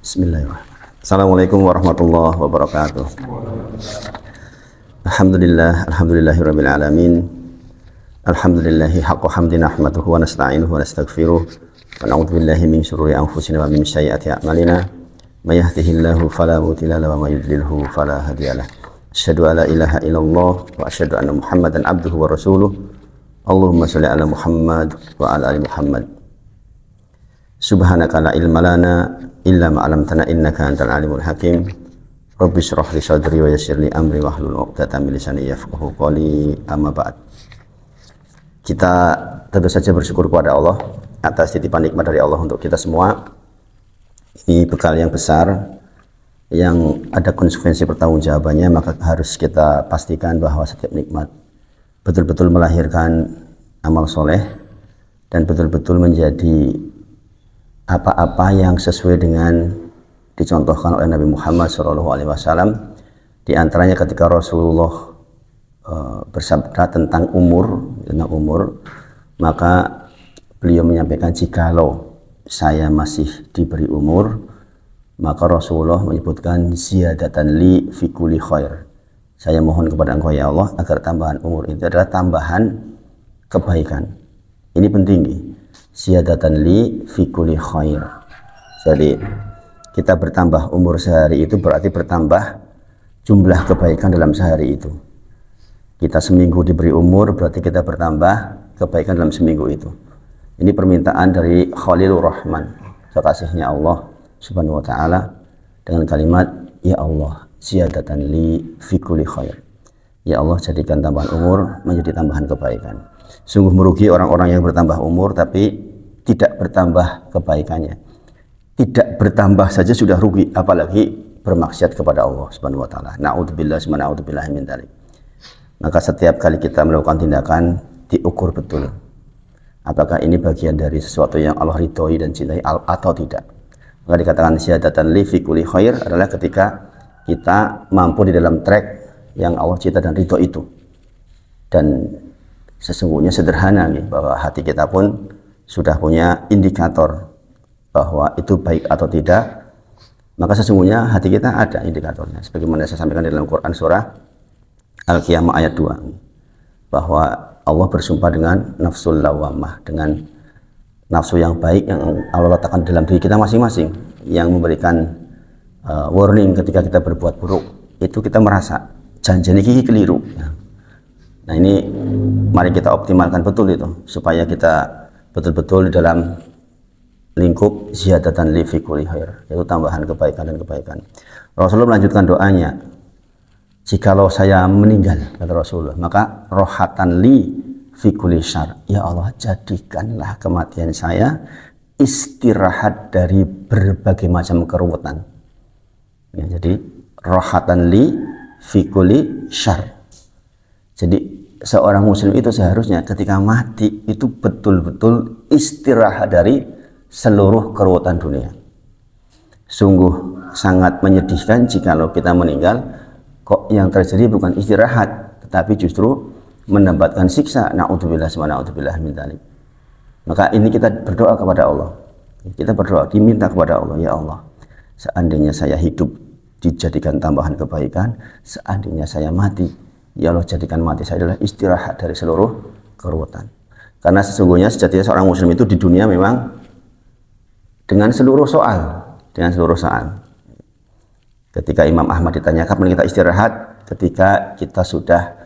Bismillahirrahmanirrahim. Assalamualaikum warahmatullahi wabarakatuh. Alhamdulillahirabbil alamin. Alhamdulillahi haqqa hamdi nahmaduhu wa nasta'inuhu wa nastaghfiruh. Wa na'udzu billahi min syururi anfusina wa min sayyiati a'malina. May yahdihillahu fala mudilla lahu wa may yudlilhu fala hadiyalah. Asyhadu an la ilaha illallah wa asyhadu anna Muhammadan abduhu wa rasuluh. Allahumma shalli ala Muhammad wa ala ali Muhammad. Subhanaka la ilma lana illa ma 'allamtana innaka antal alimul hakim. Rabbi shrah li sadri wa yassir li amri wahlul 'uqdatam min lisani yafqahu qawli. Amma ba'd. Kita tentu saja bersyukur kepada Allah atas titipan nikmat dari Allah untuk kita semua. Ini bekal yang besar yang ada konsekuensi pertanggungjawabannya, maka harus kita pastikan bahwa setiap nikmat betul-betul melahirkan amal soleh dan betul-betul menjadi apa-apa yang sesuai dengan dicontohkan oleh Nabi Muhammad SAW. Di antaranya ketika Rasulullah bersabda tentang umur, maka beliau menyampaikan, jikalau saya masih diberi umur, maka Rasulullah menyebutkan ziyadatan li fi kulli khair. Saya mohon kepada Engkau ya Allah agar tambahan umur itu adalah tambahan kebaikan. Ini penting nih. Ziyadatan li fi kulli khair. Jadi kita bertambah umur sehari itu berarti bertambah jumlah kebaikan dalam sehari itu. Kita seminggu diberi umur berarti kita bertambah kebaikan dalam seminggu itu. Ini permintaan dari Khalilur Rahman, kekasihnya Allah Subhanahu wa taala, dengan kalimat ya Allah ziyadatan li fi kulli khair. Ya Allah, jadikan tambahan umur menjadi tambahan kebaikan. Sungguh merugi orang-orang yang bertambah umur tapi tidak bertambah kebaikannya. Tidak bertambah saja sudah rugi, apalagi bermaksiat kepada Allah Subhanahu wa taala. Na'udzubillah min dzalik. Maka setiap kali kita melakukan tindakan diukur betul. Apakah ini bagian dari sesuatu yang Allah ridhoi dan cintai atau tidak. Maka dikatakan ziyadatan li fi kulli khair adalah ketika kita mampu di dalam track yang Allah cinta dan ridho itu. Dan sesungguhnya sederhana nih, bahwa hati kita pun sudah punya indikator bahwa itu baik atau tidak. Maka sesungguhnya hati kita ada indikatornya, sebagaimana saya sampaikan di dalam Quran surah Al-Qiyamah ayat 2, bahwa Allah bersumpah dengan nafsul lawamah, dengan nafsu yang baik yang Allah letakkan dalam diri kita masing-masing, yang memberikan warning ketika kita berbuat buruk. Itu kita merasa janjian ini keliru. Nah ini mari kita optimalkan betul itu, supaya kita betul-betul di dalam lingkup ziyadatan li fi kulli khair, yaitu tambahan kebaikan dan kebaikan. Rasulullah melanjutkan doanya, jikalau saya meninggal, kata Rasulullah, maka rohatan li fi kulli syarr. Ya Allah, jadikanlah kematian saya istirahat dari berbagai macam keruwetan. Ya, jadi rohatan li fi kulli syarr. Jadi seorang muslim itu seharusnya ketika mati itu betul-betul istirahat dari seluruh keruwetan dunia. Sungguh sangat menyedihkan jikalau kita meninggal kok yang terjadi bukan istirahat tetapi justru mendapatkan siksa. Na'udzubillah min dzalik. Maka ini kita berdoa kepada Allah. Kita berdoa, diminta kepada Allah, ya Allah, seandainya saya hidup dijadikan tambahan kebaikan, seandainya saya mati, ya Allah, jadikan mati saya adalah istirahat dari seluruh keruwetan. Karena sesungguhnya sejatinya seorang muslim itu di dunia memang dengan seluruh soal. Ketika Imam Ahmad ditanya kapan kita istirahat, ketika kita sudah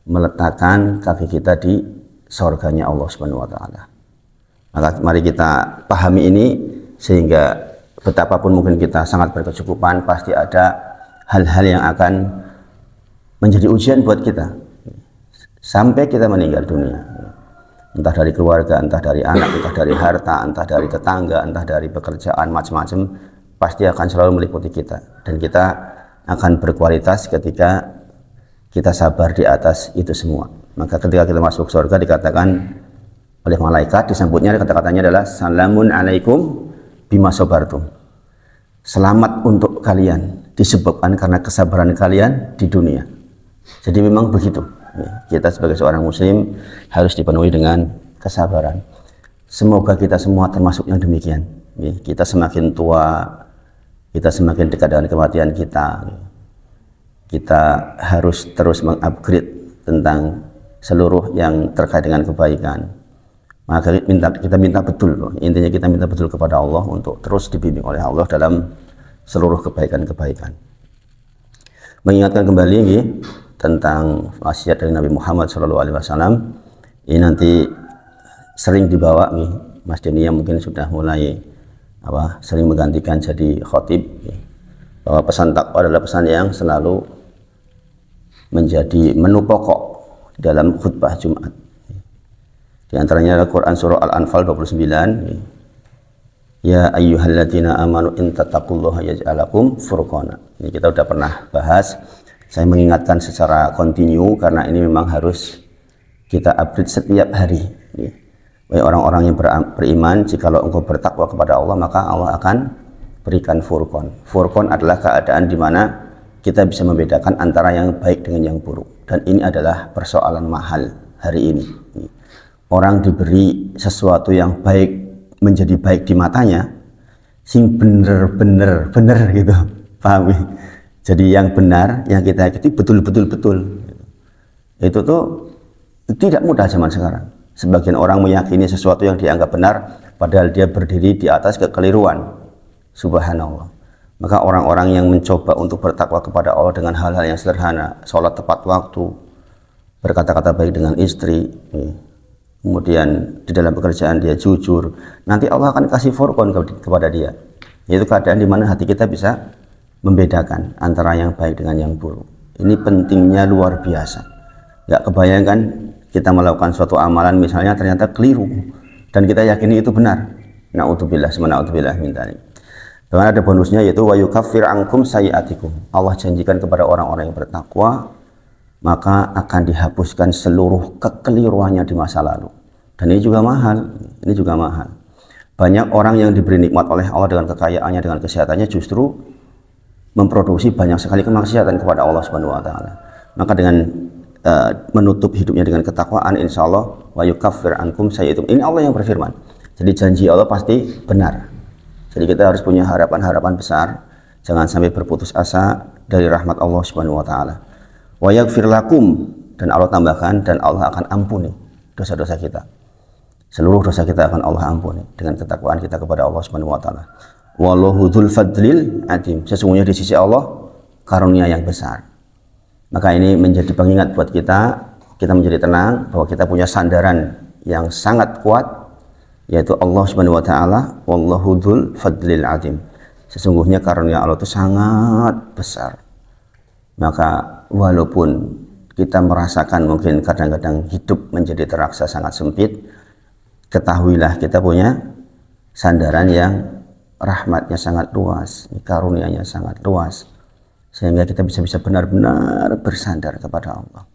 meletakkan kaki kita di surganya Allah Subhanahu wa taala. Maka mari kita pahami ini, sehingga betapapun mungkin kita sangat berkecukupan, pasti ada hal-hal yang akan menjadi ujian buat kita sampai kita meninggal dunia, entah dari keluarga, entah dari anak, entah dari harta, entah dari tetangga, entah dari pekerjaan, macam-macam pasti akan selalu meliputi kita, dan kita akan berkualitas ketika kita sabar di atas itu semua. Maka ketika kita masuk surga dikatakan oleh malaikat, disambutnya kata-katanya adalah salamun alaikum bima sabartum. Selamat untuk kalian disebabkan karena kesabaran kalian di dunia. Jadi memang begitu. Kita sebagai seorang muslim harus dipenuhi dengan kesabaran. Semoga kita semua termasuk yang demikian. Kita semakin tua, kita semakin dekat dengan kematian kita harus terus mengupgrade tentang seluruh yang terkait dengan kebaikan. Maka kita minta betul, intinya kita minta betul kepada Allah untuk terus dibimbing oleh Allah dalam seluruh kebaikan-kebaikan. Mengingatkan kembali tentang wasiat dari Nabi Muhammad SAW. Ini nanti sering dibawa Mas Denny yang mungkin sudah mulai sering menggantikan jadi khotib, bahwa pesan takwa adalah pesan yang selalu menjadi menu pokok dalam khutbah Jumat. Di antaranya adalah Quran surah Al-Anfal 29. Ya ayyuhalladzina amanu in tattaqullaha yaj'al lakum furqana. Ini kita sudah pernah bahas. Saya mengingatkan secara kontinu karena ini memang harus kita update setiap hari. Wahai orang-orang yang beriman, jikalau engkau bertakwa kepada Allah, maka Allah akan berikan furqan. Furqan adalah keadaan di mana kita bisa membedakan antara yang baik dengan yang buruk. Dan ini adalah persoalan mahal hari ini. Orang diberi sesuatu yang baik menjadi baik di matanya, sing bener gitu, paham ya? Jadi yang benar yang kita ikuti betul. Itu tuh tidak mudah zaman sekarang. Sebagian orang meyakini sesuatu yang dianggap benar padahal dia berdiri di atas kekeliruan. Subhanallah. Maka orang-orang yang mencoba untuk bertakwa kepada Allah dengan hal-hal yang sederhana, sholat tepat waktu, berkata-kata baik dengan istri, kemudian di dalam pekerjaan dia jujur, nanti Allah akan kasih furqan kepada dia, yaitu keadaan di mana hati kita bisa membedakan antara yang baik dengan yang buruk. Ini pentingnya luar biasa. Gak kebayangkan kita melakukan suatu amalan misalnya ternyata keliru dan kita yakini itu benar. Na'udzubillah min dzalik. Dan ada bonusnya yaitu wa yukaffir ankum sayiatikum. Allah janjikan kepada orang-orang yang bertakwa maka akan dihapuskan seluruh kekeliruannya di masa lalu. Dan ini juga mahal. Banyak orang yang diberi nikmat oleh Allah dengan kekayaannya, dengan kesehatannya, justru memproduksi banyak sekali kemaksiatan kepada Allah Subhanahu wa taala. Maka dengan menutup hidupnya dengan ketakwaan, insya Allah wa yukaffir ankum sayiatikum. Ini Allah yang berfirman. Jadi janji Allah pasti benar. Jadi kita harus punya harapan-harapan besar. Jangan sampai berputus asa dari rahmat Allah Subhanahu wa taala. Wa yaghfir lakum, dan Allah tambahkan, dan Allah akan ampuni dosa-dosa kita. Seluruh dosa kita akan Allah ampuni dengan ketakwaan kita kepada Allah Subhanahu wa taala. Wallahu dzul fadlil adzim. Sesungguhnya di sisi Allah karunia yang besar. Maka ini menjadi pengingat buat kita menjadi tenang bahwa kita punya sandaran yang sangat kuat, yaitu Allah Subhanahu wa taala. Wallahu dzul fadlil adzim. Sesungguhnya karunia Allah itu sangat besar. Maka walaupun kita merasakan mungkin kadang-kadang hidup menjadi terasa sangat sempit, ketahuilah kita punya sandaran yang rahmatnya sangat luas, karunia-Nya sangat luas, sehingga kita bisa benar-benar bersandar kepada Allah.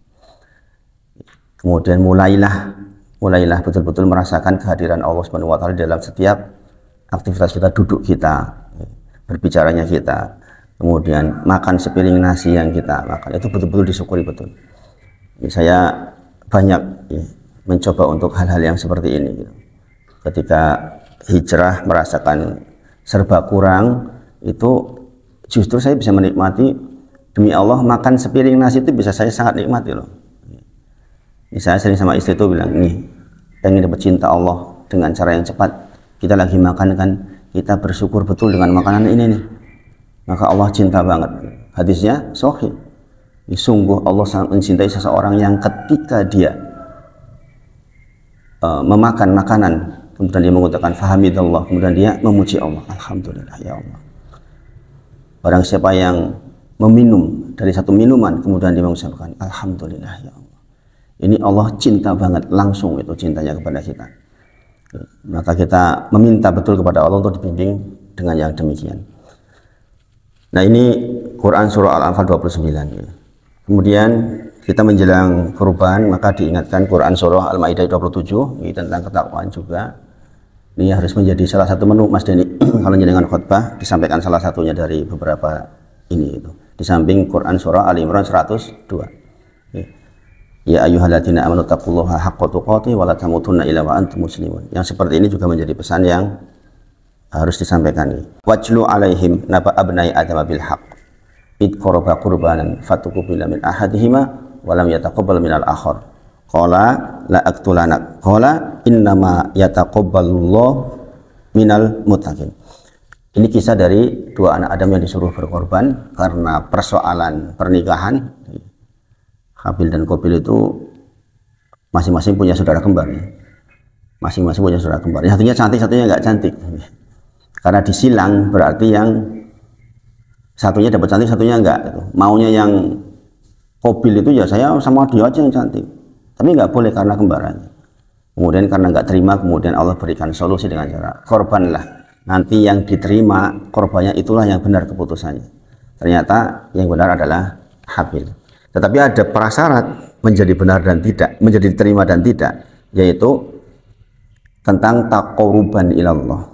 Kemudian mulailah betul-betul merasakan kehadiran Allah Subhanahu wa taala dalam setiap aktivitas kita, duduk kita, berbicaranya kita, kemudian makan sepiring nasi yang kita makan, itu betul-betul disyukuri betul. Saya banyak mencoba untuk hal-hal yang seperti ini. Ketika hijrah merasakan serba kurang, itu justru saya bisa menikmati, demi Allah makan sepiring nasi itu bisa saya sangat nikmati loh. Saya sering sama istri itu bilang, nih pengen dapat cinta Allah dengan cara yang cepat, kita lagi makan kan, kita bersyukur betul dengan makanan ini nih, maka Allah cinta banget. Hadisnya sahih. Sungguh Allah sangat mencintai seseorang yang ketika dia memakan makanan, kemudian dia mengatakan fahamidallah, kemudian dia memuji Allah, alhamdulillah ya Allah. Barang siapa yang meminum dari satu minuman kemudian dia mengucapkan alhamdulillah ya Allah, ini Allah cinta banget, langsung itu cintanya kepada kita. Maka kita meminta betul kepada Allah untuk dibimbing dengan yang demikian. Nah, ini Quran surah Al-Anfal 29. Kemudian kita menjelang kurban, maka diingatkan Quran surah Al-Maidah 27, ini tentang ketakwaan juga. Ini harus menjadi salah satu menu Mas Denny kalau jenengan khutbah disampaikan salah satunya dari beberapa ini itu. Di samping Quran surah Ali Imran 102. Ya ayyuhalladzina amanu taqullaha haqqa tuqatih wa la tamutunna illa wa antum muslimun. Yang seperti ini juga menjadi pesan yang harus disampaikan ini. Wajlu alaihim naba abnai adam bil haqq id qurba qurbanan fatuqbila min ahadihima wa lam yataqabbal min al akhar qala la aqtulanak qala innama yataqabbalullahu minal muttaqin. Ini kisah dari dua anak Adam yang disuruh berkorban karena persoalan pernikahan. Habil dan Qabil itu masing-masing punya saudara kembar, masing-masing punya saudara kembar. Yang satunya cantik, satunya nggak cantik. Karena disilang berarti yang satunya dapat cantik, satunya enggak. Maunya yang Qabil itu ya saya sama dia aja yang cantik, tapi nggak boleh karena kembarannya. Kemudian karena nggak terima, kemudian Allah berikan solusi dengan cara korbanlah. Nanti yang diterima korbannya itulah yang benar keputusannya. Ternyata yang benar adalah Habil. Tetapi ada prasyarat menjadi benar dan tidak, menjadi diterima dan tidak, yaitu tentang taqarruban ilallah.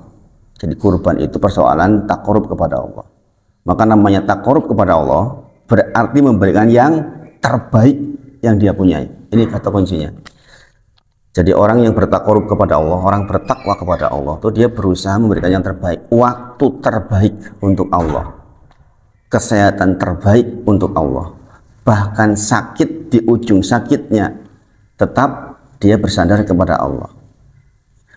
Jadi kurban itu persoalan taqarrub kepada Allah. Maka namanya taqarrub kepada Allah berarti memberikan yang terbaik yang dia punyai. Ini kata kuncinya. Jadi orang yang bertaqarrub kepada Allah, orang bertakwa kepada Allah, itu dia berusaha memberikan yang terbaik, waktu terbaik untuk Allah, kesehatan terbaik untuk Allah, bahkan sakit di ujung sakitnya tetap dia bersandar kepada Allah.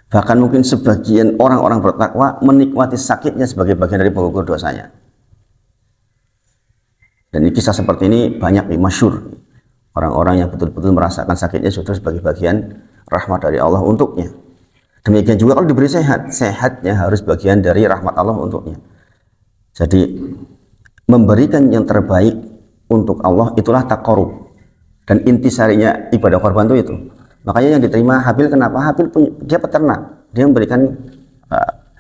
Bahkan mungkin sebagian orang-orang bertakwa menikmati sakitnya sebagai bagian dari penggugur dosanya. Dan kisah seperti ini banyak masyhur. Orang-orang yang betul-betul merasakan sakitnya sudah sebagai bagian rahmat dari Allah untuknya. Demikian juga kalau diberi sehat, sehatnya harus bagian dari rahmat Allah untuknya. Jadi memberikan yang terbaik untuk Allah itulah taqarrub. Dan intisarinya ibadah korban itu. Makanya yang diterima Habil, kenapa? Habil punya, dia peternak, dia memberikan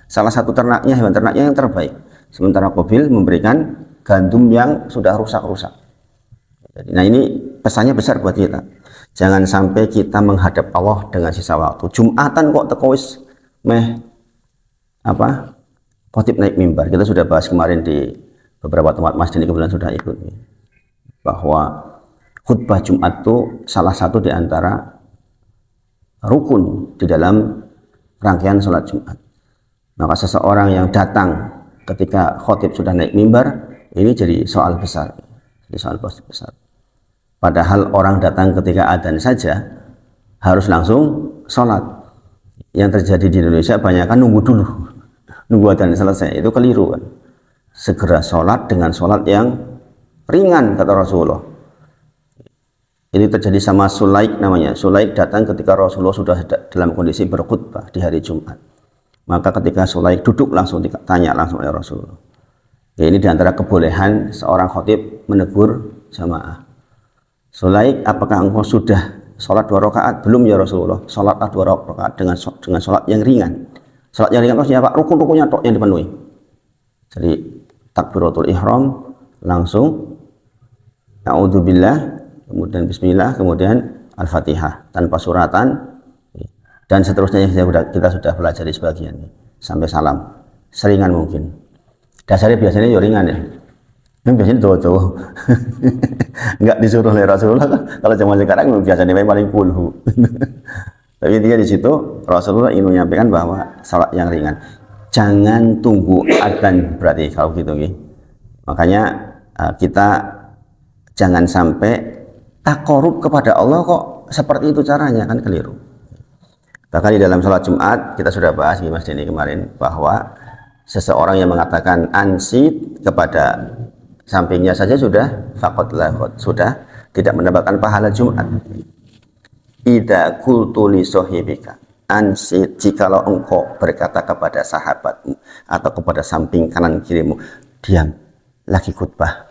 salah satu ternaknya, hewan ternaknya yang terbaik. Sementara Qabil memberikan gandum yang sudah rusak-rusak. Nah ini pesannya besar buat kita. Jangan sampai kita menghadap Allah dengan sisa waktu. Jumatan kok tekowis meh apa? Khotib naik mimbar. Kita sudah bahas kemarin di beberapa tempat masjid, ini kebetulan sudah ikut. Bahwa khutbah Jumat itu salah satu di antara rukun di dalam rangkaian sholat Jumat. Maka seseorang yang datang ketika khotib sudah naik mimbar, ini jadi soal besar. Jadi soal besar. Padahal orang datang ketika adzan saja harus langsung sholat. Yang terjadi di Indonesia banyak kan nunggu dulu, nunggu adzan selesai, itu keliru kan. Segera sholat dengan sholat yang ringan kata Rasulullah. Ini terjadi sama Sulaik namanya. Sulaik datang ketika Rasulullah sudah dalam kondisi berkhutbah di hari Jumat. Maka ketika Sulaik duduk langsung ditanya langsung oleh Rasulullah. Ya, ini diantara kebolehan seorang khotib menegur jamaah. Sulaik, apakah engkau sudah sholat 2 rakaat? Belum ya Rasulullah. Sholatlah 2 rakaat dengan sholat yang ringan. Sholat yang ringan maksudnya apa? Rukun-rukunnya tok yang dipenuhi. Jadi takbiratul ihram langsung a'udzubillah, kemudian bismillah, kemudian al-fatihah tanpa suratan, dan seterusnya yang kita sudah pelajari sebagian sampai salam seringan mungkin. Dasarnya biasanya ya ringan ya. Yang biasanya jauh-jauh nggak disuruh oleh Rasulullah. Kalau zaman sekarang biasanya paling puluh. Tapi intinya di situ Rasulullah ingin menyampaikan bahwa salat yang ringan, jangan tunggu adzan berarti kalau gitu nih. Makanya kita jangan sampai taqarrub kepada Allah kok seperti itu caranya, kan keliru. Bahkan di dalam salat Jumat kita sudah bahas di Mas Denny kemarin bahwa seseorang yang mengatakan ansid kepada sampingnya saja sudah faqad lahot, sudah tidak mendapatkan pahala Jumat. Idza qultu li sahibika ansid, jikalau engkau berkata kepada sahabatmu atau kepada samping kanan kirimu, diam lagi khutbah.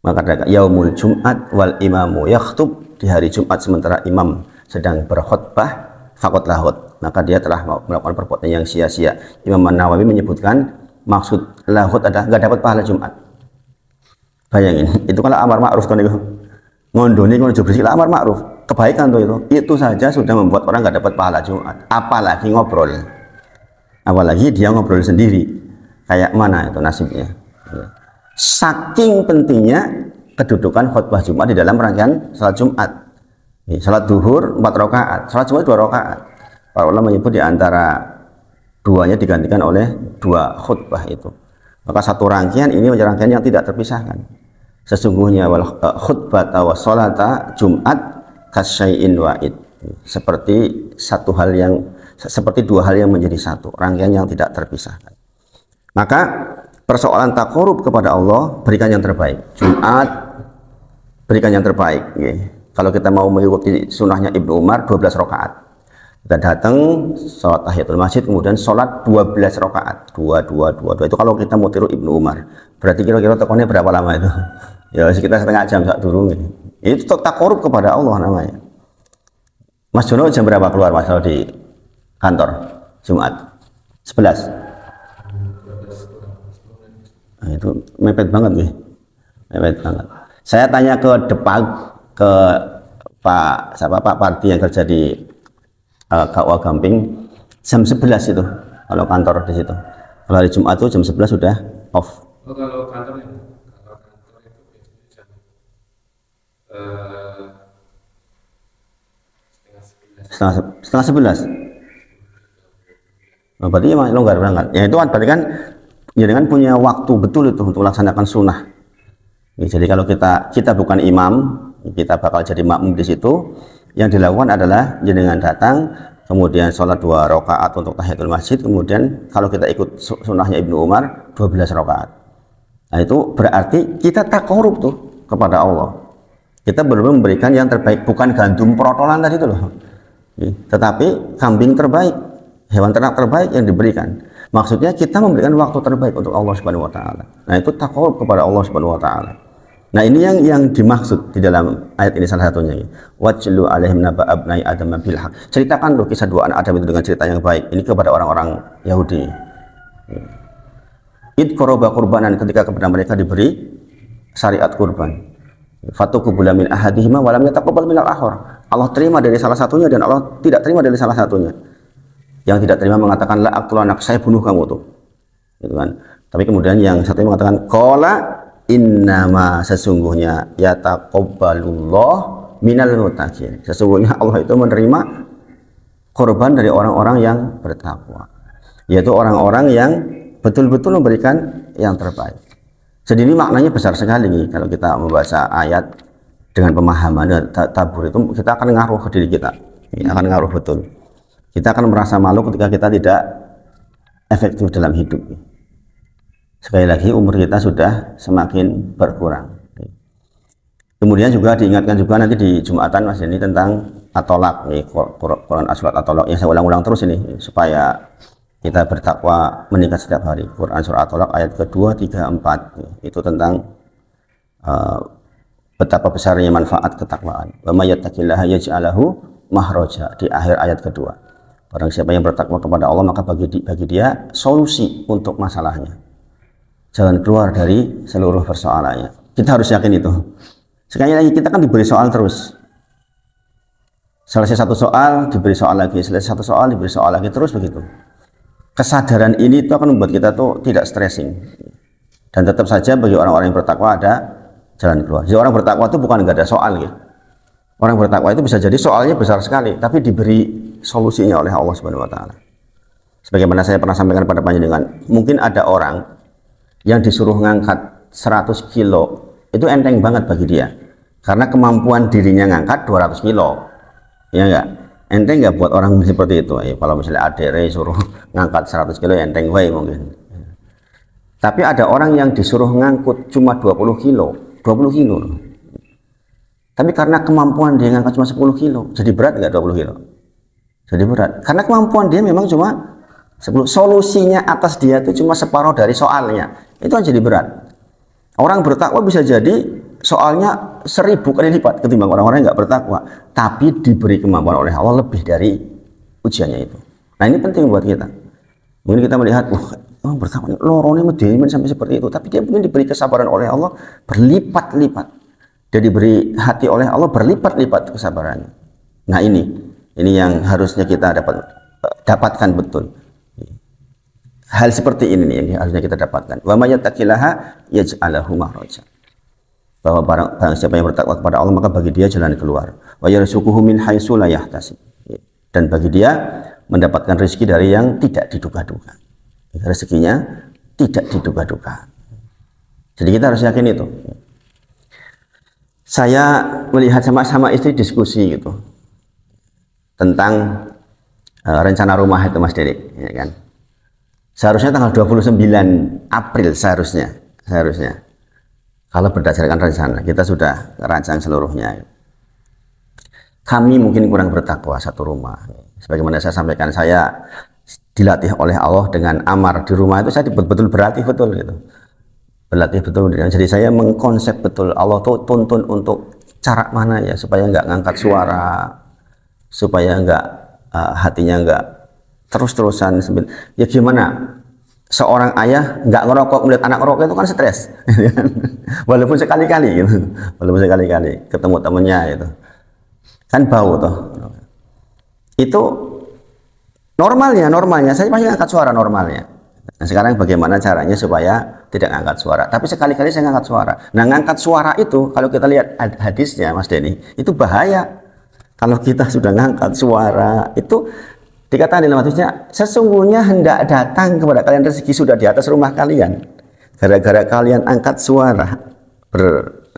Maka ada yaumul Jumat wal imamu yakhtub, di hari Jumat sementara imam sedang berkhutbah, faqad lahot, maka dia telah melakukan perbuatan yang sia-sia. Imam Nawawi menyebutkan maksud lahot adalah nggak dapat pahala Jumat. Bayangin, itu kalau amar ma'ruf kan itu ngondoni kalau bersih amar ma'ruf, kebaikan tuh itu saja sudah membuat orang nggak dapat pahala Jumat, apalagi ngobrol, apalagi dia ngobrol sendiri, kayak mana itu nasibnya. Saking pentingnya kedudukan khutbah Jumat di dalam rangkaian salat Jumat. Salat duhur 4 rakaat, salat Jumat 2 rakaat. Para ulama menyebut di antara duanya digantikan oleh 2 khutbah itu. Maka satu rangkaian ini menjadi rangkaian yang tidak terpisahkan. Sesungguhnya khutbah wa sholata Jumat kasyai'in wa'id, seperti seperti 2 hal yang menjadi satu, rangkaian yang tidak terpisahkan. Maka persoalan takarub kepada Allah, berikan yang terbaik. Jumat, berikan yang terbaik. Kalau kita mau mengikuti sunnahnya Ibnu Umar, 12 rakaat. Kita datang sholat tahiyatul masjid, kemudian sholat 12 rakaat, 2 itu kalau kita mau tiru Ibnu Umar. Berarti kira-kira tekonnya berapa lama itu? Ya sekitar setengah jam sak durung. Itu takarub kepada Allah namanya. Mas Jono jam berapa keluar Mas kalau di kantor Jumat? 11. Nah, itu mepet banget nih. Mepet banget. Saya tanya ke depan ke Pak Parti yang kerja di KUA Gamping, jam 11 itu kalau kantor di situ. Kalau hari Jumat itu jam 11 sudah off. Oh, kalau kantor itu jam setengah 11. Oh, berarti emang longgar banget. Ya itu kan berarti kan jangan punya waktu betul itu untuk melaksanakan sunnah. Ya, jadi kalau kita bukan imam, kita bakal jadi makmum di situ. Yang dilakukan adalah jenengan datang, kemudian sholat 2 rakaat untuk tahiyatul masjid, kemudian kalau kita ikut sunnahnya Ibnu Umar 12 rakaat. Nah itu berarti kita takarub tuh kepada Allah. Kita belum memberikan yang terbaik, bukan gandum protolan tadi itu loh, tetapi kambing terbaik, hewan ternak terbaik yang diberikan. Maksudnya kita memberikan waktu terbaik untuk Allah Subhanahu Wa Taala. Nah itu takarub kepada Allah Subhanahu Wa Taala. Nah ini yang dimaksud di dalam ayat ini salah satunya. Wajlu alaihim naba abnai adam bil haq. Ceritakan loh kisah 2 anak Adam itu dengan cerita yang baik. Ini kepada orang-orang Yahudi. Id qurba qurbanan, ketika kepada mereka diberi syariat kurban. Fatuqbala min ahadihima wa lam yataqabbal min al-akhar. Allah terima dari salah satunya dan Allah tidak terima dari salah satunya. Yang tidak terima mengatakan la aqtulanak, saya bunuh kamu tuh. Gitu kan. Tapi kemudian yang satunya mengatakan qala innama, sesungguhnya yataqabbalullah minal muttaqin, sesungguhnya Allah itu menerima korban dari orang-orang yang bertakwa, yaitu orang-orang yang betul-betul memberikan yang terbaik. Jadi ini maknanya besar sekali nih. Kalau kita membaca ayat dengan pemahaman tabur itu, kita akan ngaruh ke diri kita, akan ngaruh betul. Kita akan merasa malu ketika kita tidak efektif dalam hidup. Sekali lagi umur kita sudah semakin berkurang. Kemudian juga diingatkan juga nanti di Jumatan Mas ini tentang at-tolak, Quran surat at-tolak yang saya ulang-ulang terus ini supaya kita bertakwa meningkat setiap hari. Quran surat at-tolak ayat kedua, 3, 4 itu tentang betapa besarnya manfaat ketakwaan. Wa may yattaqillaha yaj'al lahu makhraja, di akhir ayat kedua. Barang siapa yang bertakwa kepada Allah maka bagi dia solusi untuk masalahnya, jalan keluar dari seluruh persoalannya. Kita harus yakin itu. Sekali lagi kita kan diberi soal terus. Selesai satu soal diberi soal lagi, selesai satu soal diberi soal lagi, terus begitu. Kesadaran ini itu akan membuat kita tuh tidak stressing. Dan tetap saja bagi orang-orang yang bertakwa ada jalan keluar. Jadi orang bertakwa itu bukan nggak ada soal ya. Orang bertakwa itu bisa jadi soalnya besar sekali, tapi diberi solusinya oleh Allah Subhanahu Wa Taala. Sebagaimana saya pernah sampaikan pada panjenengan, mungkin ada orang yang disuruh ngangkat 100 kilo itu enteng banget bagi dia karena kemampuan dirinya ngangkat 200 kilo, ya enggak? Enteng nggak buat orang seperti itu? Kalau misalnya adere suruh ngangkat 100 kilo enteng wae mungkin. Tapi ada orang yang disuruh ngangkut cuma 20 kilo, tapi karena kemampuan dia ngangkat cuma 10 kilo, jadi berat nggak 20 kilo? Jadi berat karena kemampuan dia memang cuma 10. Solusinya atas dia itu cuma separuh dari soalnya, itu kan jadi berat. Orang bertakwa bisa jadi soalnya 1000 kali lipat ketimbang orang-orang yang nggak bertakwa, tapi diberi kemampuan oleh Allah lebih dari ujiannya itu. Nah ini penting buat kita. Mungkin kita melihat, wah bertakwa ini lorone medeni sampai seperti itu, tapi dia mungkin diberi kesabaran oleh Allah berlipat-lipat. Dia diberi hati oleh Allah berlipat-lipat kesabarannya. Nah ini yang harusnya kita dapatkan betul. Hal seperti ini nih yang harusnya kita dapatkan. Wa may yattaqillaha yaj'al lahu makhraja. Bahwa barang siapa yang bertakwa kepada Allah maka bagi dia jalan keluar. Wa yarzuquhu min haitsu la yahtasib. Dan bagi dia mendapatkan rezeki dari yang tidak diduga-duga. Rezekinya tidak diduga-duga. Jadi kita harus yakin itu. Saya melihat sama istri diskusi gitu tentang rencana rumah itu, Mas Derik, ya kan. Seharusnya tanggal 29 April seharusnya kalau berdasarkan rencana kita sudah rancang seluruhnya. Kami mungkin kurang bertakwa satu rumah. Sebagaimana saya sampaikan, saya dilatih oleh Allah dengan amar di rumah itu, saya betul-betul berlatih betul gitu. Berlatih betul. Jadi saya mengkonsep betul, Allah tuh tuntun untuk cara mana ya supaya nggak ngangkat suara, supaya nggak hatinya nggak terus-terusan. Ya gimana seorang ayah nggak ngerokok melihat anak ngerokok itu kan stres. Walaupun sekali-kali gitu. Walaupun sekali-kali ketemu temennya itu kan bau toh. Itu normalnya saya pasti ngangkat suara normalnya. Nah, sekarang bagaimana caranya supaya tidak ngangkat suara, tapi sekali-kali saya ngangkat suara. Nah, ngangkat suara itu kalau kita lihat hadisnya Mas Denny, itu bahaya. Kalau kita sudah ngangkat suara itu dikatakan dalam hadisnya, sesungguhnya hendak datang kepada kalian rezeki sudah di atas rumah kalian. Gara-gara kalian angkat suara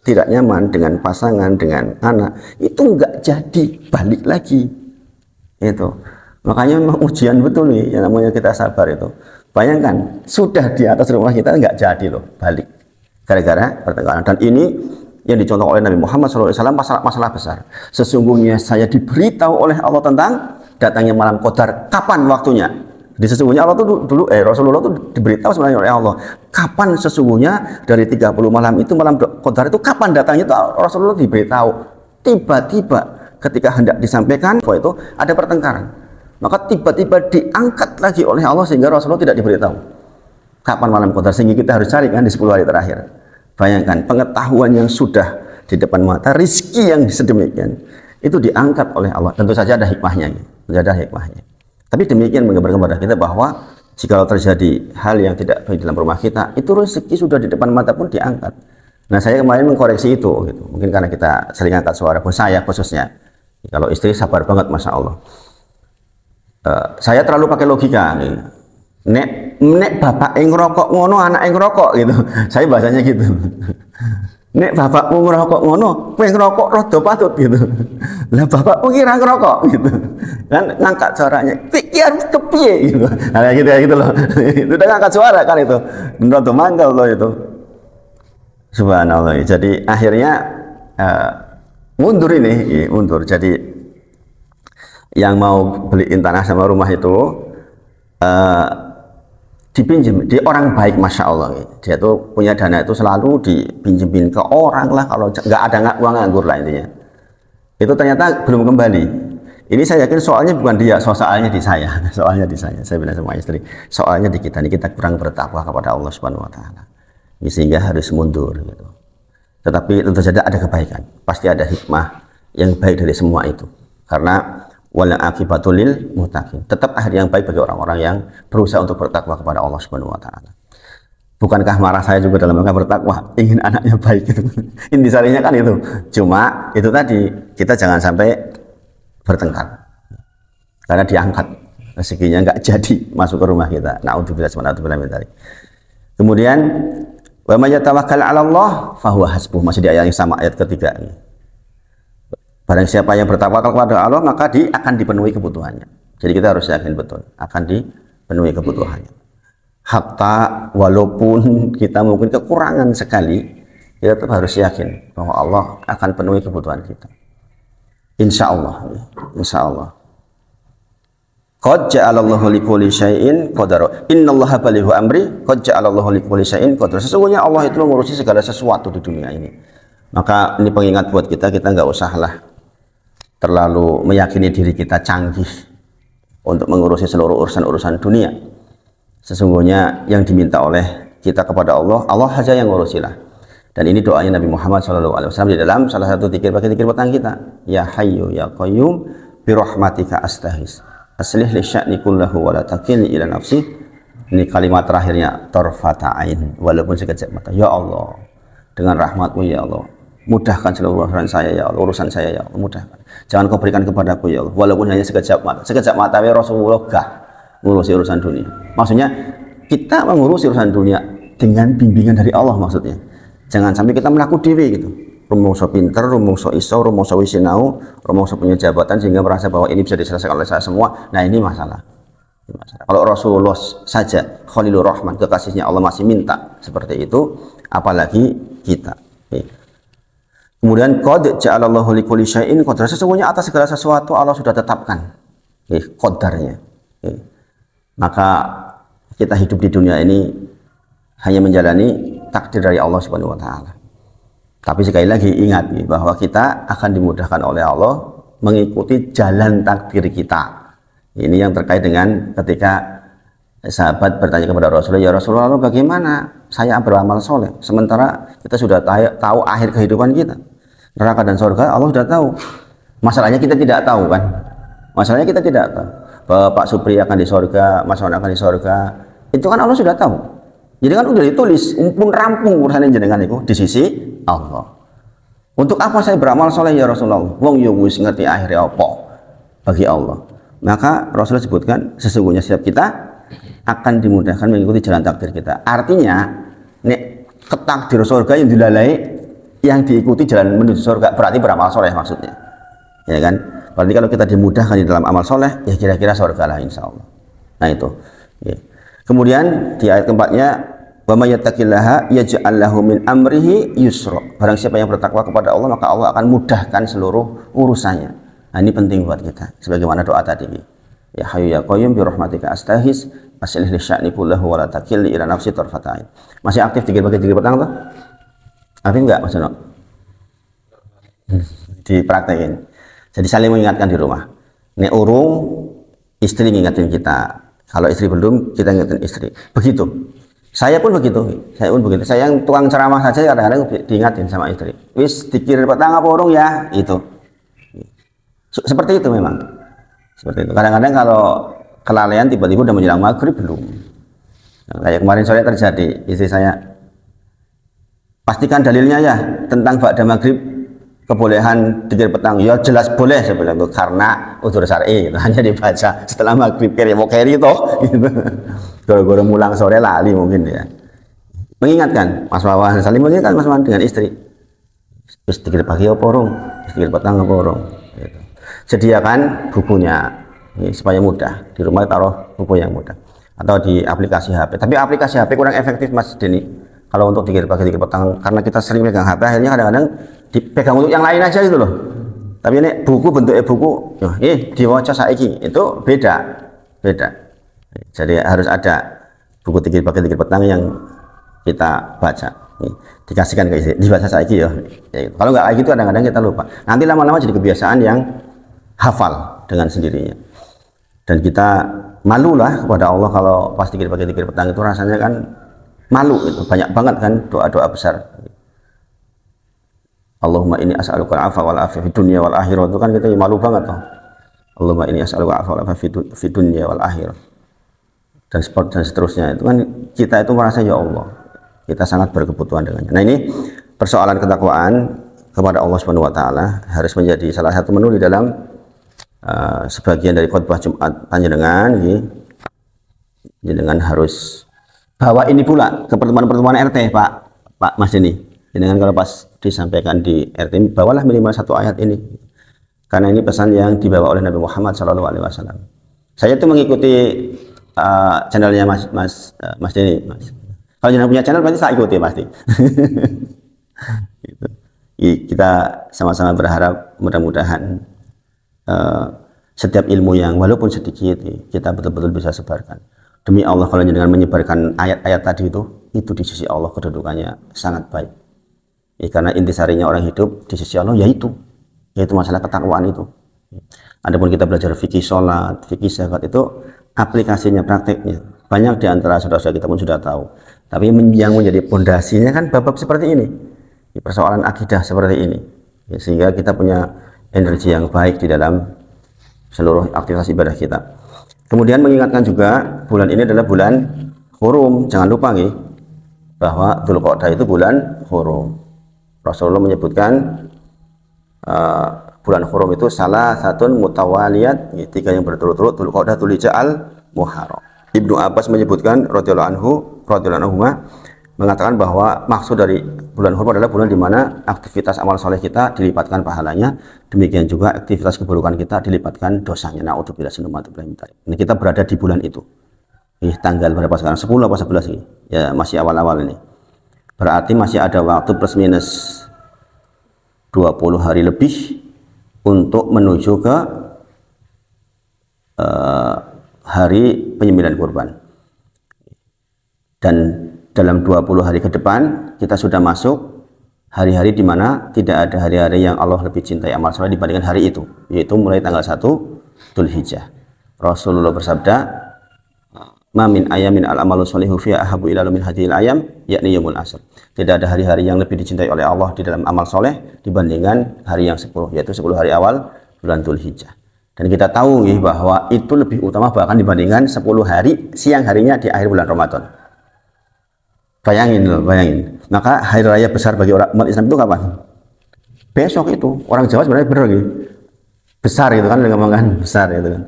tidak nyaman dengan pasangan, dengan anak, itu enggak jadi balik lagi. Itu. Makanya memang ujian betul nih, yang namanya kita sabar itu. Bayangkan, sudah di atas rumah kita enggak jadi loh balik. Gara-gara pertengkaran. Dan ini yang dicontoh oleh Nabi Muhammad SAW, masalah besar. Sesungguhnya saya diberitahu oleh Allah tentang datangnya malam Qadar, kapan waktunya. Jadi sesungguhnya Allah tuh dulu Rasulullah tuh diberitahu sebenarnya oleh Allah kapan sesungguhnya dari 30 malam itu, malam Qadar itu kapan datangnya, itu Rasulullah diberitahu. Tiba-tiba ketika hendak disampaikan itu ada pertengkaran, maka tiba-tiba diangkat lagi oleh Allah sehingga Rasulullah tidak diberitahu kapan malam Qadar, sehingga kita harus cari kan di 10 hari terakhir. Bayangkan pengetahuan yang sudah di depan mata, rizki yang sedemikian itu diangkat oleh Allah. Tentu saja ada hikmahnya, Tapi demikian menggambarkan kepada kita bahwa jika terjadi hal yang tidak baik dalam rumah kita, itu rezeki sudah di depan mata pun diangkat. Nah, saya kemarin mengkoreksi itu, gitu. Mungkin karena kita sering angkat suara, pun saya khususnya. Kalau istri sabar banget, masya Allah. Saya terlalu pakai logika. Gitu. Nek bapak yang ngerokok ngono, anak yang ngerokok gitu. Saya bahasanya gitu. Nek bapakmu ngerokok ngono, kowe ngerokok rada patut gitu. Lah bapakmu kira ngerokok gitu. Kan ngangkat suaranya, pikir kepiye gitu. Nah gitu loh. Itu udah ngangkat suara kan itu. Rada manggal loh itu. Subhanallah. Jadi akhirnya mundur ini, mundur. Jadi yang mau beliin tanah sama rumah itu dipinjam di orang baik, masya Allah. Dia tuh punya dana itu selalu dipinjemin ke orang lah, kalau nggak ada uang nganggur lah intinya. Itu ternyata belum kembali. Ini saya yakin soalnya bukan dia, soalnya di saya. Soalnya di saya. Saya bilang sama istri, soalnya di kita ini kita kurang bertakwa kepada Allah Subhanahu Wa Taala. Sehingga harus mundur gitu. Tetapi tentu saja ada kebaikan, pasti ada hikmah yang baik dari semua itu. Karena wala akibatul lil muttaqin. Tetap akhir yang baik bagi orang-orang yang berusaha untuk bertakwa kepada Allah Subhanahu Wa Taala. Bukankah marah saya juga dalam rangka bertakwa, ingin anaknya baik gitu. Intisarinya kan itu. Cuma itu tadi, kita jangan sampai bertengkar. Karena diangkat rezekinya nggak jadi masuk ke rumah kita. Naudzubillah min dzalik. Kemudian wa may yatawakkal 'ala Allah fa huwa hasbuh. Masih di ayat yang sama, ayat ketiga ini. Barang siapa yang bertawakal kepada Allah, maka dia akan dipenuhi kebutuhannya. Jadi kita harus yakin betul akan dipenuhi kebutuhannya. Hatta walaupun kita mungkin kekurangan sekali, kita tetap harus yakin bahwa Allah akan penuhi kebutuhan kita. Insya Allah, insya Allah. Qad ja'alallahu likulli syai'in qadara. Innallaha balighu amri, qad ja'alallahu likulli syai'in qadara. Sesungguhnya Allah itu mengurusi segala sesuatu di dunia ini. Maka ini pengingat buat kita nggak usahlah terlalu meyakini diri kita canggih untuk mengurusi seluruh urusan-urusan dunia. Sesungguhnya yang diminta oleh kita kepada Allah, Allah saja yang ngurusilah. Dan ini doanya Nabi Muhammad SAW di dalam salah satu zikir petang kita. Ya Hayyu Ya Qayyum bi rahmatika astaghis. Aslih li sya'ni kullahu wa la takilni ila nafsi. Ini kalimat terakhirnya tarfata ain, walaupun sekejap mata. Ya Allah, dengan rahmatmu ya Allah, Mudahkan seluruh urusan saya ya Allah, urusan saya ya Allah, mudahkan. Jangan kau berikan kepadaku ya Allah, walaupun hanya sekejap mata. Sekejap mata ya Rasulullah gak ngurusi urusan dunia. Maksudnya kita mengurusi urusan dunia dengan bimbingan dari Allah maksudnya. Jangan sampai kita melaku diri gitu. Rumongso pinter, rumongso iso, rumongso wisinau, rumongso punya jabatan sehingga merasa bahwa ini bisa diselesaikan oleh saya semua. Nah ini masalah. Kalau Rasulullah saja Khalilur Rahman, kekasihnya Allah masih minta seperti itu, apalagi kita. Kemudian qad ja'alallahu likulli syai'in qadar, sesungguhnya atas segala sesuatu Allah sudah tetapkan qadarnya. Maka kita hidup di dunia ini hanya menjalani takdir dari Allah Subhanahu wa taala. Tapi sekali lagi ingat bahwa kita akan dimudahkan oleh Allah mengikuti jalan takdir kita. Ini yang terkait dengan ketika sahabat bertanya kepada Rasulullah, ya Rasulullah bagaimana saya beramal soleh sementara kita sudah tahu akhir kehidupan kita, neraka dan surga Allah sudah tahu. Masalahnya kita tidak tahu kan, masalahnya kita tidak tahu bahwa Pak Supri akan di surga, Mas Wan akan di surga, itu kan Allah sudah tahu. Jadi kan udah ditulis, pun rampung urusan jenengan itu di sisi Allah. Untuk apa saya beramal soleh ya Rasulullah? Wong yo wis ngerti akhirnya apa bagi Allah. Maka Rasulullah sebutkan sesungguhnya setiap kita akan dimudahkan mengikuti jalan takdir kita. Artinya nek ketakdir surga yang dilalai, yang diikuti jalan menuju surga berarti beramal soleh maksudnya. Ya kan? Berarti kalau kita dimudahkan di dalam amal soleh, ya kira-kira surga lah insya Allah. Nah itu. Ya. Kemudian di ayat keempatnya, wa may yattaqillaha yaj'al lahu min amrihi yusra. Barang siapa yang bertakwa kepada Allah, maka Allah akan mudahkan seluruh urusannya. Nah, ini penting buat kita. Sebagaimana doa tadi. Ya Hayyu ya Qayyum bi rahmatika astaghis aslih li sya'ni kullahu wa la takilni ila nafsi tarfata ain. Masih aktif dikir-dikir petang tuh? Aktif enggak Mas Ono? Dipraktekin. Jadi saling mengingatkan di rumah. Nek urung istri ngingetin kita. Kalau istri belum, kita ngingetin istri. Begitu. Saya pun begitu. Saya yang tukang ceramah saja kadang-kadang diingatin sama istri. Wis dikir petang apa urung ya? Itu. Seperti itu memang. Seperti itu. Kadang-kadang kalau kelalaian tiba-tiba udah menjelang maghrib belum. Nah, kayak kemarin sore terjadi, istri saya pastikan dalilnya ya tentang ba'da maghrib kebolehan dikir petang. Ya jelas boleh sebenarnya itu karena udzur syar'i gitu. Hanya dibaca setelah maghrib kiri mau kiri toh gitu. Gara-gara mulang sore lali mungkin ya. Mengingatkan Mas Wawan, saling mengingatkan Mas Wawan dengan istri. Terus dikir pagi apa urung? Dikir petang apa urung? Gitu. Sediakan bukunya ini, supaya mudah di rumah taruh buku yang mudah atau di aplikasi HP. Tapi aplikasi HP kurang efektif Mas Denny kalau untuk dikir pagi dikir petang karena kita sering megang HP akhirnya kadang-kadang dipegang untuk yang lain aja gitu loh. Tapi ini buku bentuknya buku diwaca saiki itu beda. Jadi harus ada buku dikir pagi dikir petang yang kita baca. Dikasihkan ke istri, dibaca saiki ya. Kalau nggak kayak gitu kadang-kadang kita lupa. Nanti lama-lama jadi kebiasaan yang hafal dengan sendirinya. Dan kita malu lah kepada Allah kalau pas dikir pagi dikir petang itu rasanya kan malu itu banyak banget kan doa-doa besar. Allahumma inni as'aluka al-'afwa wal 'afiyah fid dunya wal akhirah itu kan kita malu banget toh. Allahumma inni as'aluka al-'afwa wal 'afiyah fid dunya wal akhirah. Dan seterusnya itu kan kita itu merasa ya Allah kita sangat berkebutuhan dengannya. Nah ini persoalan ketakwaan kepada Allah Subhanahu wa taala harus menjadi salah satu menu di dalam sebagian dari khutbah Jumat panjenengan dengan harus bawa ini pula ke pertemuan-pertemuan RT Pak Mas ini. Dengan kalau pas disampaikan di RT bawalah minimal satu ayat ini. Karena ini pesan yang dibawa oleh Nabi Muhammad SAW. Saya itu mengikuti channelnya Mas Denny, Mas. Kalau jangan punya channel berarti saya ikuti pasti. Gitu. Kita sama-sama berharap mudah-mudahan setiap ilmu yang walaupun sedikit kita betul-betul bisa sebarkan. Demi Allah kalau dengan menyebarkan ayat-ayat tadi itu di sisi Allah kedudukannya sangat baik. Karena intisarinya orang hidup di sisi Allah yaitu masalah ketakwaan itu. Adapun kita belajar fikih sholat, fikih zakat itu aplikasinya, prakteknya banyak di antara saudara-saudara kita pun sudah tahu. Tapi yang menjadi pondasinya kan bab-bab seperti ini, persoalan akidah seperti ini, sehingga kita punya energi yang baik di dalam seluruh aktivitas ibadah kita. Kemudian mengingatkan juga bulan ini adalah bulan hurum. Jangan lupa nih bahwa Dzulqa'dah itu bulan hurum. Rasulullah menyebutkan bulan Hurum itu salah satu mutawaliyat, 3 yang berturut-turut, Dzulqa'dah, Dzulhijjah, Al-Muharram. Ibnu Abbas menyebutkan radhiyallahu anhu mengatakan bahwa maksud dari bulan Hurum adalah bulan di mana aktivitas amal soleh kita dilipatkan pahalanya, demikian juga aktivitas keburukan kita dilipatkan dosanya. Na'udzubillah min dzalik. Ini kita berada di bulan itu. Ini tanggal berapa sekarang? 10 apa 11 ini? Ya masih awal-awal ini. Berarti masih ada waktu plus minus 20 hari lebih untuk menuju ke hari penyembelihan kurban. Dan dalam 20 hari ke depan kita sudah masuk hari-hari di mana tidak ada hari-hari yang Allah lebih cintai amal soleh dibandingkan hari itu, yaitu mulai tanggal 1 Dzulhijjah. Rasulullah bersabda, "Ma min ayamin al-amalu sholihu fiha ahabu ila min hadhil ayam yakni yaumul asr." Tidak ada hari-hari yang lebih dicintai oleh Allah di dalam amal soleh dibandingkan hari yang 10, yaitu 10 hari awal bulan Dzulhijjah. Dan kita tahu bahwa itu lebih utama bahkan dibandingkan 10 hari siang harinya di akhir bulan Ramadan. Bayangin loh, bayangin. Maka hari raya besar bagi orang umat Islam itu kapan? Besok itu. Orang Jawa sebenarnya benar gitu. Besar gitu kan, ngomongkan besar gitu kan.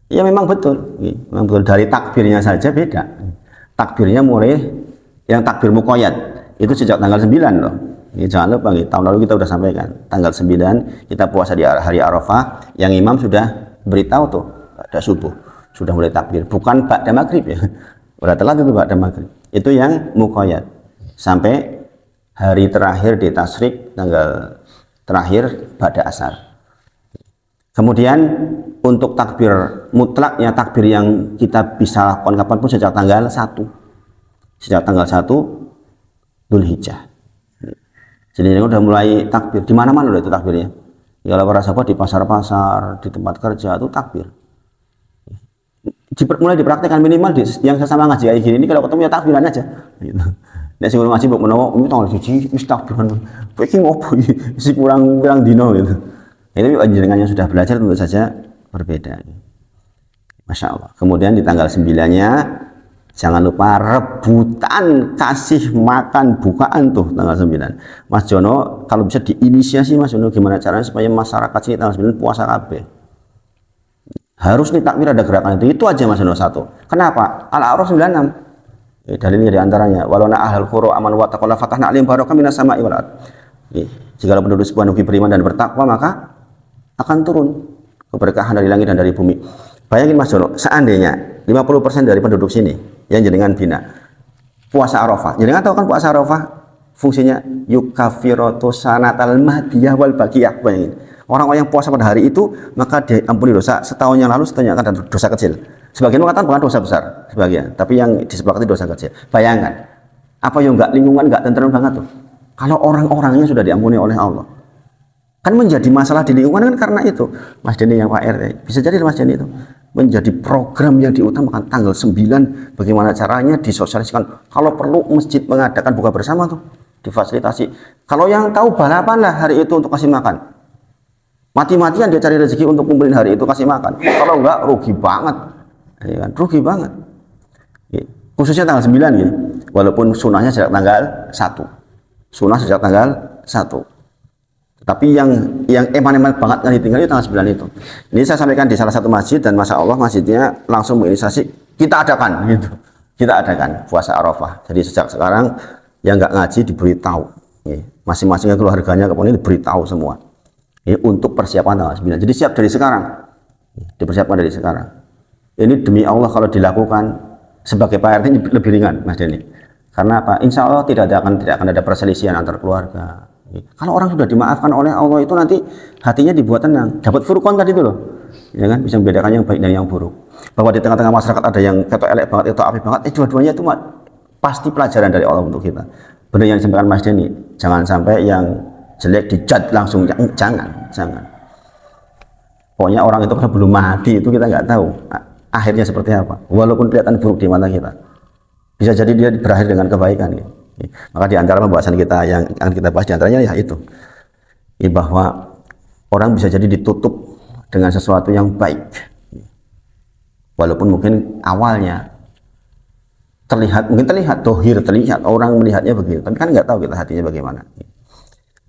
Ya memang betul. Memang betul, dari takbirnya saja beda. Takbirnya mulai yang takbir muqayyad itu sejak tanggal 9 loh. Jangan lupa tahun lalu kita sudah sampaikan tanggal 9 kita puasa di hari Arafah, yang imam sudah beritahu tuh ada subuh sudah mulai takbir, bukan ba'da maghrib ya. Udah telat itu ba'da maghrib. Itu yang muqayyad sampai hari terakhir di tasyrik, tanggal terakhir ba'da asar. Kemudian untuk takbir mutlaknya, takbir yang kita bisa lakukan kapanpun sejak tanggal 1 Dzulhijjah. Jadi ini udah mulai takbir di mana-mana loh itu takbirnya. Ya, kalau para sahabat di pasar-pasar, di tempat kerja itu takbir. Mulai dipraktekkan minimal yang sesama ngaji kayak gini ini, kalau ketemu ya takbiran aja gitu. Nek sing ngaji mbok menawa ini tanggal 1 wis takbiran. Kowe iki ngopo iki? Isi kurang dino gitu. Ini panjenengan yang sudah belajar tentu saja berbeda. Masya Allah. Kemudian di tanggal 9-nya jangan lupa rebutan kasih makan bukaan tuh tanggal 9. Mas Jono kalau bisa diinisiasi Mas Jono gimana caranya supaya masyarakat sini tanggal 9 puasa kabeh. Harus nih takbir, ada gerakan itu aja Mas Jono satu. Kenapa? Al-A'raf 96. Dalilnya di antaranya walana ahlul qura aman wa taqalla fatahna alim barakah minas sama'i wal ard. Jika penduduk sebuah negeri beriman dan bertakwa maka akan turun keberkahan dari langit dan dari bumi. Bayangin Mas Jono, seandainya 50% dari penduduk sini yang jenengan bina puasa Arafah. Jenengan tahu kan puasa Arafah fungsinya yukafiratu sanatal mahdiyah wal baqiyah. Bayangin. Orang-orang yang puasa pada hari itu maka diampuni dosa setahun yang lalu, setahun yang akan ada dosa kecil. Sebagian mengatakan bukan dosa besar, sebagian, tapi yang disepakati dosa kecil. Bayangkan, apa yang enggak lingkungan enggak tenteram banget tuh. Kalau orang-orangnya sudah diampuni oleh Allah. Kan menjadi masalah di lingkungan kan karena itu. Mas Denny yang Pak RT, bisa jadi Mas Denny itu menjadi program yang diutamakan tanggal 9, bagaimana caranya disosialisasikan. Kalau perlu masjid mengadakan buka bersama tuh, difasilitasi. Kalau yang tahu balapan lah hari itu untuk kasih makan. Mati-matian dia cari rezeki untuk kumpulin hari itu kasih makan. Kalau enggak rugi banget. Ya kan? Rugi banget. Ya. Khususnya tanggal 9 gitu. Walaupun sunnahnya sejak tanggal 1. Sunnah sejak tanggal 1. Tapi yang eman-eman banget kan ditinggal itu tanggal 9 itu. Ini saya sampaikan di salah satu masjid dan masya Allah masjidnya langsung menginisiasi kita adakan gitu. Kita adakan puasa Arafah. Jadi sejak sekarang yang enggak ngaji diberitahu. Ya. Masing-masing keluarganya kemudian diberitahu semua. Untuk persiapan tanggal 9. Jadi siap dari sekarang. Dipersiapkan dari sekarang. Ini demi Allah kalau dilakukan sebagai Pak RT lebih ringan Mas Denny. Karena apa? Insya Allah tidak akan ada perselisihan antar keluarga. Kalau orang sudah dimaafkan oleh Allah itu nanti hatinya dibuat tenang. Dapat furqan tadi itu loh. Ya kan? Bisa membedakan yang baik dan yang buruk. Bahwa di tengah-tengah masyarakat ada yang ketok elek banget, ketok api banget. Dua-duanya itu pasti pelajaran dari Allah untuk kita. Benar yang disampaikan Mas Denny. Jangan sampai yang jelek dijat langsung, jangan. Pokoknya orang itu kalau belum mati itu kita nggak tahu akhirnya seperti apa, walaupun kelihatan buruk di mata kita, bisa jadi dia berakhir dengan kebaikan gitu. Maka di antara pembahasan kita yang akan kita bahas di antaranya ya itu, bahwa orang bisa jadi ditutup dengan sesuatu yang baik, walaupun mungkin awalnya terlihat dohir, terlihat orang melihatnya begitu, tapi kan nggak tahu kita hatinya bagaimana.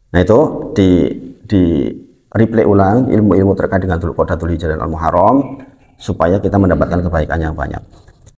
Nah itu di replay ulang ilmu-ilmu terkait dengan Dzulqa'dah, Dzulhijjah dan Al-Muharram supaya kita mendapatkan kebaikan yang banyak.